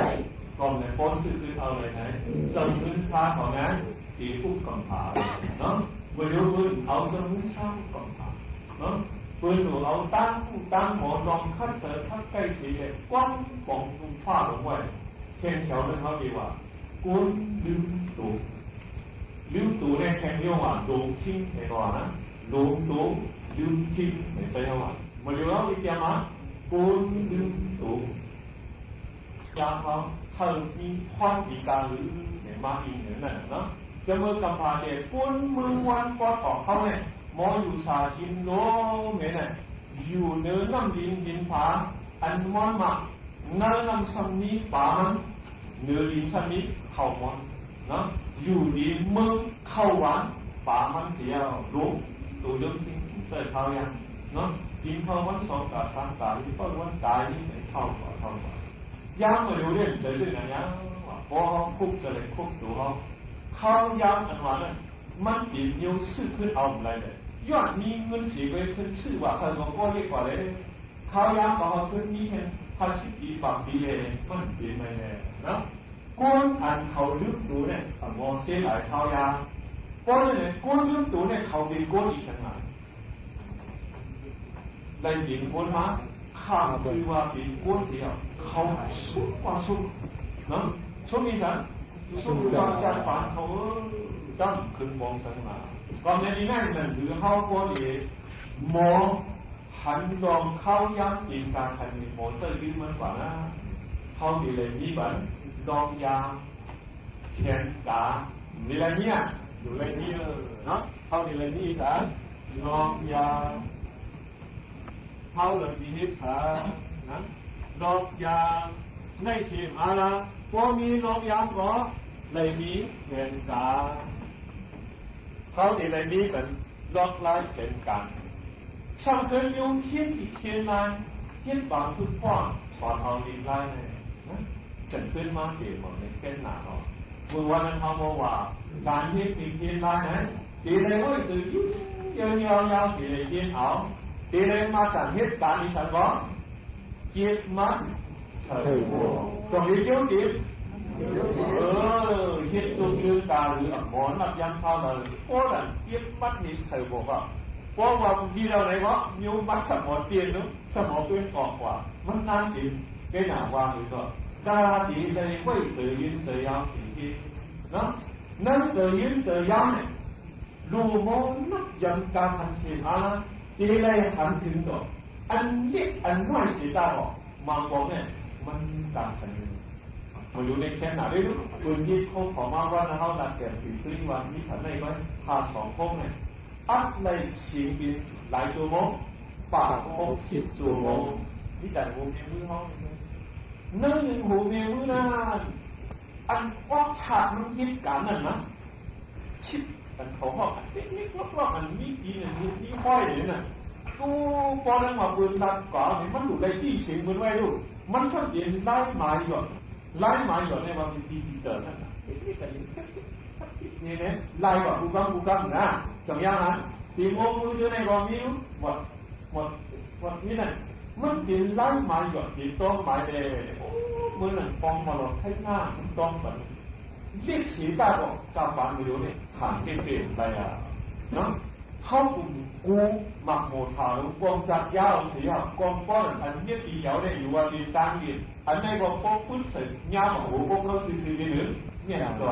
ก่อนเลยโพสซื่อคือเอาเลยไหนจำพื้นชาของนั้นตีปุ๊บก่อนผ่าเนาะเมื่อเดี๋ยวพื้นเอาจำพื้นชาก่อนผ่าเนาะปืนหนูเอาตั้งหมอนรองคัดเจอคัดใกล้สีเลยกว้างป่องตุ้มฟ้าลงไว้แข่งแถวนั้นเขาดีว่ากุนลืมตู่เนี่ยแข่งเยอะว่าลงทิ้งในก่อนนะลงตู่ลืมทิ้งในไปเยอะว่ามาเดี๋ยวเราไปเตรียมมากุนลืมตู่ยาเขาเท่าที่ความดีการหรือเนี่ยมาอีกเนี่ยนะจะเมื่อกำพาเด็กกุนมือวันปอดออกเขาเนี่ยมออยู่ชาชินโลเมเนี่ยอยู่เนื้อน้ำดินผาอันมอนมาเนื้อน้ำซ้ำนี้ป่ามันเนื้อดินซ้ำนี้เข้ามอนนะอยู่ดีมึงเข้าหวานป่ามันเสียรู้ตัวเรื่องที่เกิดเขายังนะกินเข้าวันสองกาสามกาที่ต้นวันกายนี่เข้ากว่ายังไม่รู้เรื่องเจอสิ่งนั้นยังพอเขาคุกจะเลยคุกตัวเขาเข้ายังอันว่านั้นมันปีนนิ้วซื้อขึ้นเอาอะไรเลยยอดมีเงินสีไปขึ้นซื้อว่าเขาบอกว่าเรียกว่าเลยเขายามเขาขึ้นมีเห็นภาษีปีฝั่งปีเลยมันเปลี่ยนไปเลยนะก้นอันเขาลึกดูเนี่ยมองเสียหลายเขายามก้นเนี่ยก้นลึกดูเนี่ยเขาเป็นก้นอีกชั้นหนึ่งได้ยินก้นมาข้าคือว่าเป็นก้นเดียวเขาสุดกว่าสุดนะสุดอีฉันสุดกว่าจัดปานเขาตั้งขึ้นมองชั้นมาก่อนในนี้นั่นมันถือเข้าก้นเองมองหันลองเข้าย้ำอีกการทันมีโมเตอร์ยืนมันกว่านะเข้าดีเลยนี่บันลองยางแขนกานี่อะไรเนี่ยอยู่เลยนี่เนาะเข้าดีเลยนี่สารลองยางเข้าเลยนี่สารนะลองยางในชีมาละพอมีลองยางก็เลยมีแขนกาเข้าดีเลยนี่เป็นลอกลายแขนกาช่างเคยยุ่งเขียนอีกเขียนนานเขียนบางทุกฟ้อนถอนเอาดีไล่เลยจัดขึ้นมาเกี่ยวกับในเขียนหนาเราเมื่อวันนั้นเขาบอกว่าการเขียนอีกเขียนไล่นั้นตีเลยว่าจะยุ่งยาวสีเลยเขียนเอาตีเลยมาจากเหตุการณ์ที่ฉันบอกเขียนมันเถิดตรงนี้เกี่ยวกับเหตุตัวยืนตาหรือหมอนนับยังเท่านั้นโอ้ยเขียนมันนี่เถิดบอกว่าเพราะว่าดีเราไหนวะนิ้วมัดสมองเปลี่ยนนู้สมองเปลี่ยนออกกว่ามันนานอีกแค่หนาวางอยู่ก็กาดีเลยไม่เจอยืนเจอยาวสิ่งที่นะนั่นเจอยืนเจอยาวเนี่ยรูโมนักยังการทันเสียนะดีเลยทันถึงตัวอันเล็กอันน้อยสีตาบอกมังบอกเนี่ยมันการทันมาอยู่ในแค่ไหนได้รู้ปืนที่เขาขอมาว่าเขาหลักแก่ถึงครึ่งวันนี้ทันได้ไหมพาสองพงเนี่ยอัดในชีวิตหลายชั่วโมงปาก60 ชั่วโมงนี่แต่หูมีมือเขานั่งหูมีมือนาน อันออกฉากมันคิดกันนั่นนะชิดอันเขาบอกอันนี้รอบๆอันนี้ดีเนี่ยนี่ห้อยเลยนะกูพอแล้วมาปืนดักก่อนนี่มันอยู่ในที่เสียงมันไว้ดูมันสังเกตไล่หมายหยดไล่หมายหยดในวันที่ดีเตอร์นั่นนะนี่เนี่ยไล่ว่ากูกำนะจังยังนั้นตีโมงมืออยู่ในกองนี้หมดนี่นั่นมันเป็นไล่หมายหยดที่ต้องหมายเดมือหนึ่งปองมาหลอกให้หน้ามันต้องแบบเรียกสีตาบอกกาบานไม่รู้เนี่ยผ่านเปลี่ยนไปอ่ะเนาะเข้ากูหมักโมทาแล้วกองจัดยาวเสียกองป้อนอันนี้ตีเหยาเนี่ยอยู่วันดีตั้งดีอันนี้ก็ป้องพื้นเสร็จยาวหัวป้องเราซื้อๆนี่หรือเนี่ยตัว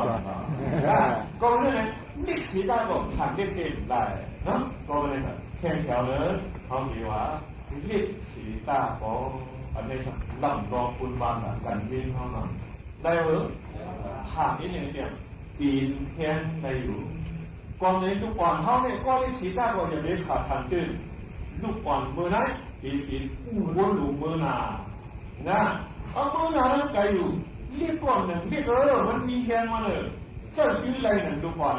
ก็เรื่องนี้เรียกสีตาบอกผ่านเปลี่ยนได้เนาะก็เลยแบบแข่งแถวเลยเขาดีว่าเรียกสีตาบอกอันนี้ลำรองคุณบานกันยินเขาหน่อยได้หรือถามนิดนึงเนี่ยปีนแทนได้อยู่กองนี้ลูกบอลเขาเนี่ยก็ได้สีตาก็จะได้ขาดทันตื้นลูกบอลมือไหนปีนวนหลุมมือหนานะเอามือหนาแล้วไกลอยู่เรียกก่อนหนึ่งเรียกมันมีแทนมาเลยเจ้ายื้ออะไรหนึ่งลูกบอล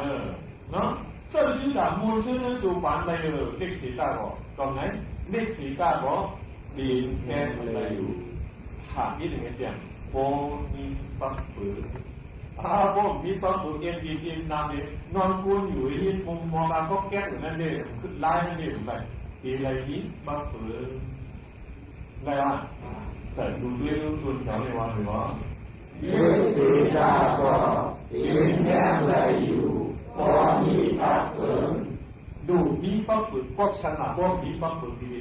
เนาะเจ้ายื้อด่ามูลซื้อเนื้อจูบานอะไรเรียกสีตาก็ตรงไหนเรียกสีตาก็ปีนแทนอะไรอยู่ถามนิดนึงเนี่ยโบมีปักปืนโบมีปักปืนเอ็นนำเนี่ยนอนกุนอยู่ที่มุมมองการก็แก้อย่างนั้นเนี่ยขึ้นไล่นั่นเนี่ยอะไรปีอะไรนี้ปักปืนอะไรวะใส่ดูด้วยตัวแถวในวันหรือว่าเยสีดาก็ปีนแก้อะไรอยู่พอมีปักปืนดูมีปักปืนก็ชนะพวกมีปักปืนดี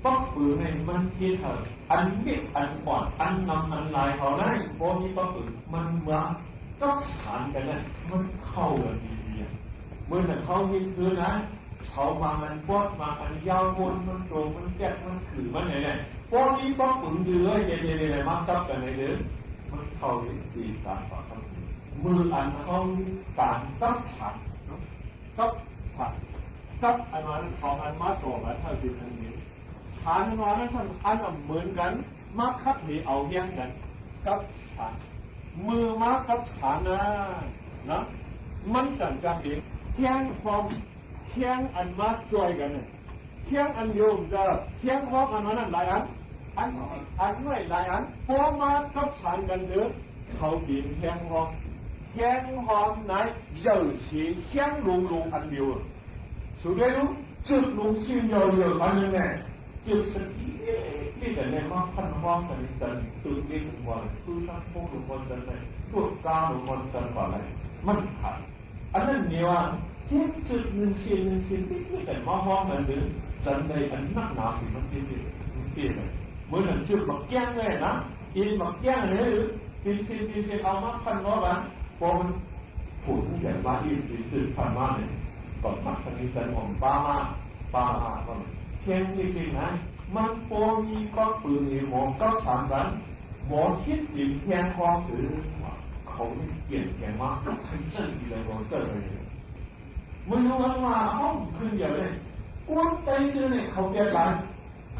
ปักปืนในมันคิดเถอะอันเม็ดอันอ่อนอันนำอันลายเขาได้พอมีปักปืนมันเหมือนก็สานกันนะมันเข้ากันดีๆเมื่อแต่เขามีคือนะเขามามันปอดมาอันยาววนมันตรงมันแก้มันขือมันไหนพอมีปักปืนเยอะเย็นๆมันจับกันในเดือนมันเข้าดีการต่อกันมืออันเขาการตับฉันตับฉันตับอันนั้นสองอันมาต่อมาเท่าที่ทันนี้ฉันว่านั้นฉันเหมือนกันมาคัดหนีเอาเยี่ยงกันกับฉันมือมากับฉันนะมันจังเองเที่ยงความเที่ยงอันมาจ่วยกันเที่ยงอันโยมจะเที่ยงพอกอันนั้นหลายอันไม่หลายอันพอมากับฉันกันเถอะเขาบินเที่ยงหอมไหนเยอะสีเที่ยงลุงอันเดียวสุดท้ายจุดลุงซิ่งเยอะๆอันนึงไงจุดสักนี่แต่ในมาพันว่างแต่จันตื่นเต้นกว่าคือสร้างพวกหลวงพ่อจันเลยพวกกาหลวงพ่อจันกว่าอะไรมันขาดอันนั้นเนี่ยว่าที่จุดหนึ่งสิ่งที่แต่มาว่างแต่เดินจันในอันนักหนาที่มันเปลี่ยนเลยเมื่อหนึ่งจุดแบบแก้งเลยนะอินแบบแก้งเลยหรือปีเอามาพันว่าวันพอมันผุดใหญ่มาอีกจุดพันมาเนี่ยก่อนมาทางนี้จันของป้ามาก็เพียงนิดนึงนะมันพอมีก็ปืนหมอก็สามกันหมอคิดอีกแทนความถือเขาเปลี่ยนแปลงมากถึงเจออีกเลยว่าเจอเลยมันรู้ว่าห้องขึ้นอย่างไรกวนไตเจอเนี่ยเขาเปลี่ยนไร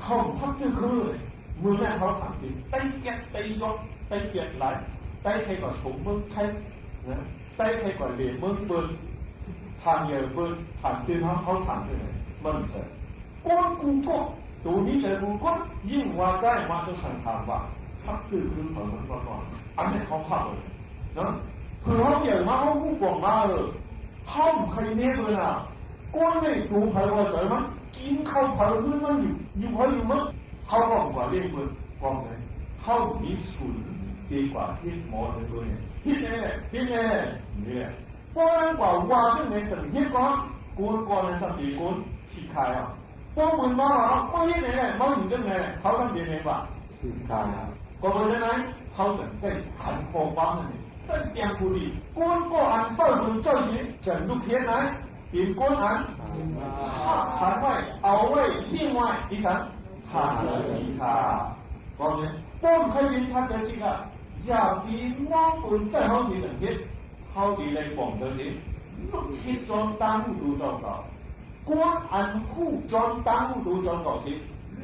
เขาพักเจอคือมือแรกเขาถามจริงไตแกะไตยกไตเปลี่ยนไรไตใครก่อนสมเมืองใครนะไตใครก่อนเหรียญเมืองเบิร์นทางเยอะเบิร์นถามจริงเขาถามยังไงมันจะกวนกูก็ตัวนี้แต่กูก็ยิ่งว่าใจมาจะสั่งถามว่าทักคือเหมือนมันก่อนอันนี้เขาพักเลยนะเพื่อเขาใหญ่มาเขาผู้บอกมาเขาใครเนี่ยเลยนะก้อนไม่ดูใครว่าใจมันกินข้าวเผาเพื่อนมันอยู่พออยู่มั้งเขาบอกว่าเรียกมันกองไหนเขามีสูตรดีกว่าที่หมอเลยตัวนี้ที่ไหนเนี่ยเพราะนั้นกว่าที่ไหนสังเกตก่อนในสังเกตก่อนที่ใครพวกมึงมาไม่เห็นไหนมาอยู่จังไหนเขาทำยังไงวะคือการก็เป็นยังไงเขาจะได้หันโค้งบ้างนี่ตั้งเตียงกูดีก้นก็อันเปิดมึงเจ้าสิจะลูกเทียนไหนปีนก้นอันหันไว้เอาไว้ทิ้งไว้ดิฉันหาเลยค่ะก็เนี่ยป้อมใครบินทักใจจริงอ่ะอย่าปีนมองปืนใจเขาสิหนึ่งทิศเขาดีเลยป้อมเจ้าสิลูกคิดจนตั้งดูเจ้าเก่ากวนอันคู่จนตั้งดูจนเก่าสิ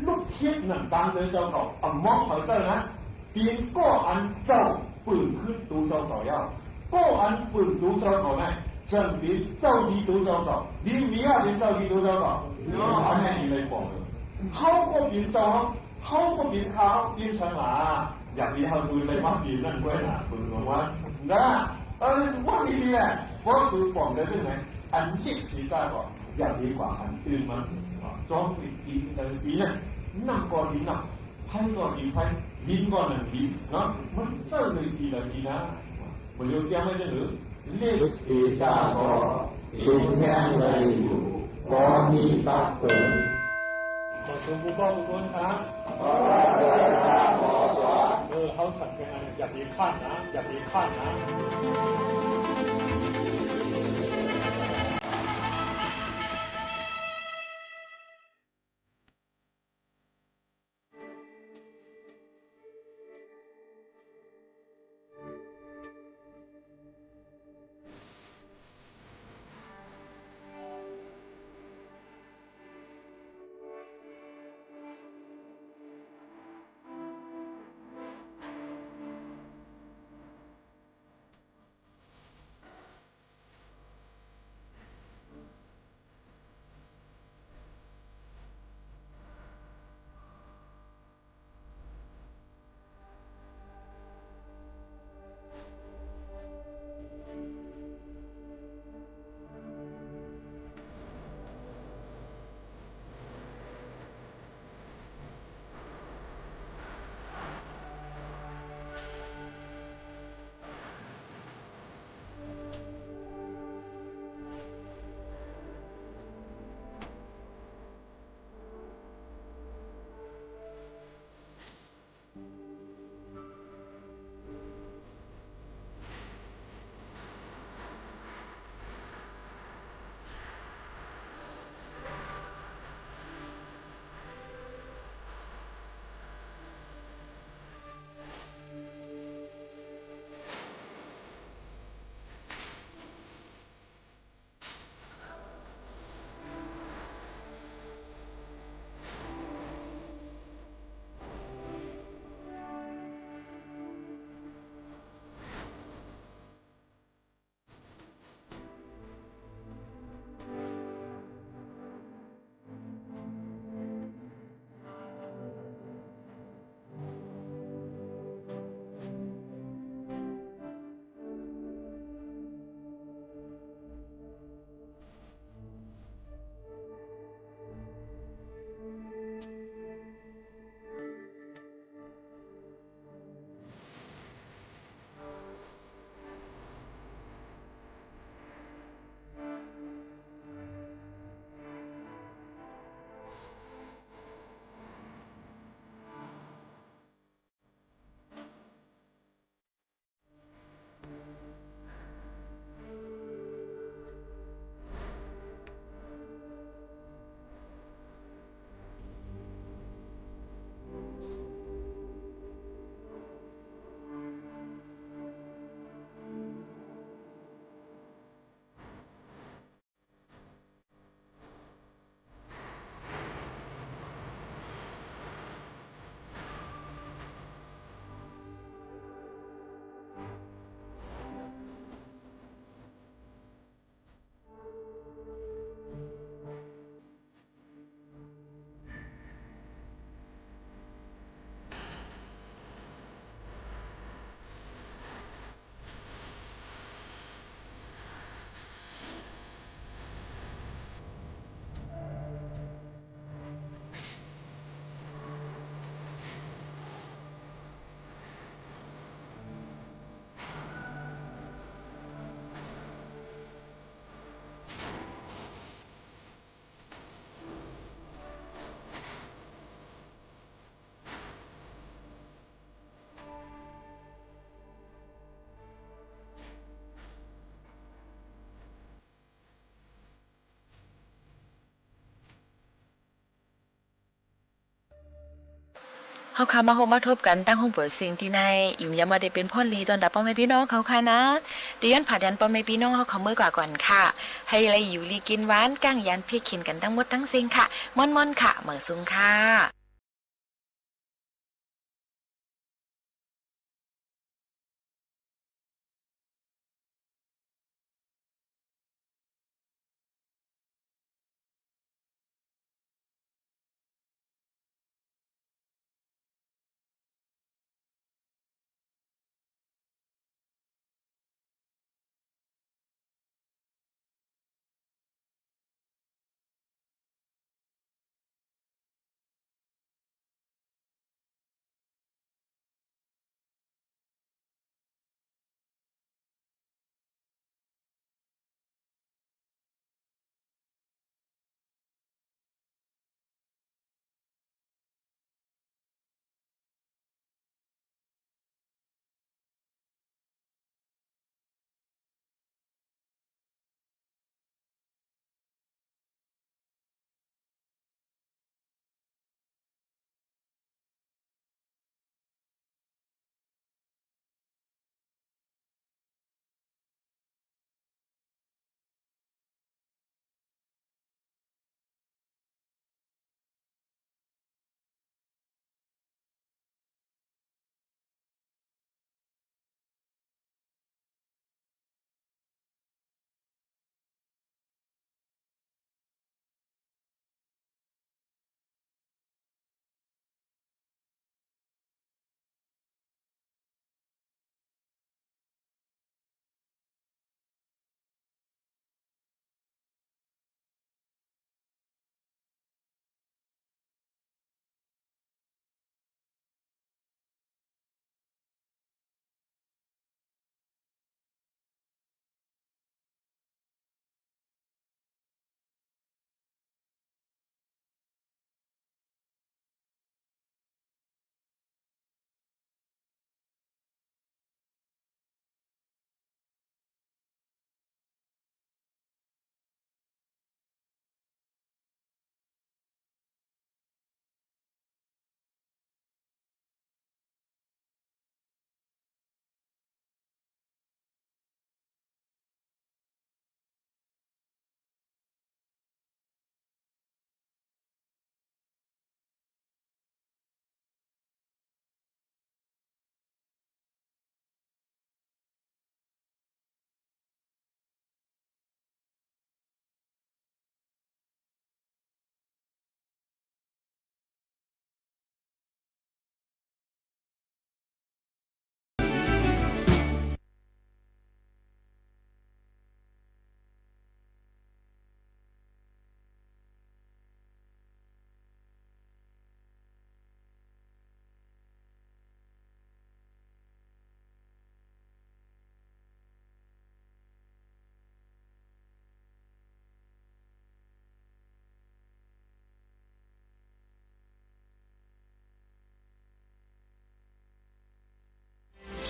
ลูกคิดหนึ่งตั้งเจ้าเก่าอ่ะมองเขาเจ้านะปีนก็อันเจ้า ปืนขึ้นตูเจ้าต่อยาวก็อันปืนตูเจ้าต่อไหนจังดีเจ้าดีตูเจ้าต่อดีมีอะไรเจ้าดีตูเจ้าต่ออันนี้เลยบอกเลยเขาก็บินเจ้าเขาก็บินเขาบินฉลาอย่างนี้เขาดูเลยว่าบินนั่นด้วยนะปืนของว่านะว่าดีแหละเพราะสื่อบอกได้ด้วยไหมอันที่สีตาก็อย่างดีกว่าอันตื่นมันจ้องปีเนี่ยนั่งก่อนดีนั่ง拍ก่อนดี拍บินก่อนหนึ่งบินเนาะมันเจ้าเลยดีละดีนะมันเรียกยังไม่ได้หรือเลขสีตาก็บินแค่เลยอยู่ก็มีปากเปิดขอชมผู้บ้องผู้คนครับเขาสั่งกันอย่าดีขั้นนะอย่าดีขั้นนะ เขาคำมาโฮมาทบกันตั้งห้องเปิดสิ่งที่ในอยู่ยังมาได้เป็นพ่อลีตอนดับป้อมแม่พี่น้องเขาค่ะนะเดี๋ยวยันผ่ายันป้อมแม่พี่น้องเขาเมื่อกว่าก่อนค่ะให้อะไรอยู่ลีกินหวานก้างยันเพียขินกันทั้งหมดทั้งสิ่งค่ะม่อนๆค่ะเหมือซุงค่ะ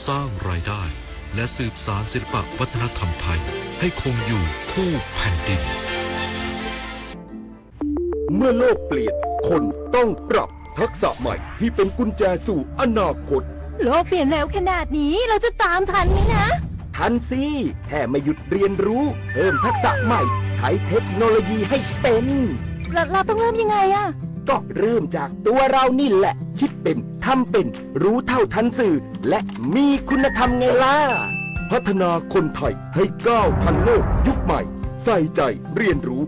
สร้างรายได้ และสืบสานศิลปวัฒนธรรมไทยให้คงอยู่คู่แผ่นดิน เมื่อโลกเปลี่ยนคนต้องปรับทักษะใหม่ที่เป็นกุญแจสู่อนาคต โลกเปลี่ยนเร็วขนาดนี้เราจะตามทันไหมนะ ทันสิแค่ไม่หยุดเรียนรู้เพิ่มทักษะใหม่ใช้เทคโนโลยีให้เป็น เราต้องเริ่มยังไงอะ ก็เริ่มจากตัวเรานี่แหละ คิดเป็นทำเป็นรู้เท่าทันสื่อ และมีคุณธรรมไงล่ะพัฒนาคนไทยให้ก้าวทันโลกยุคใหม่ ใส่ใจเรียนรู้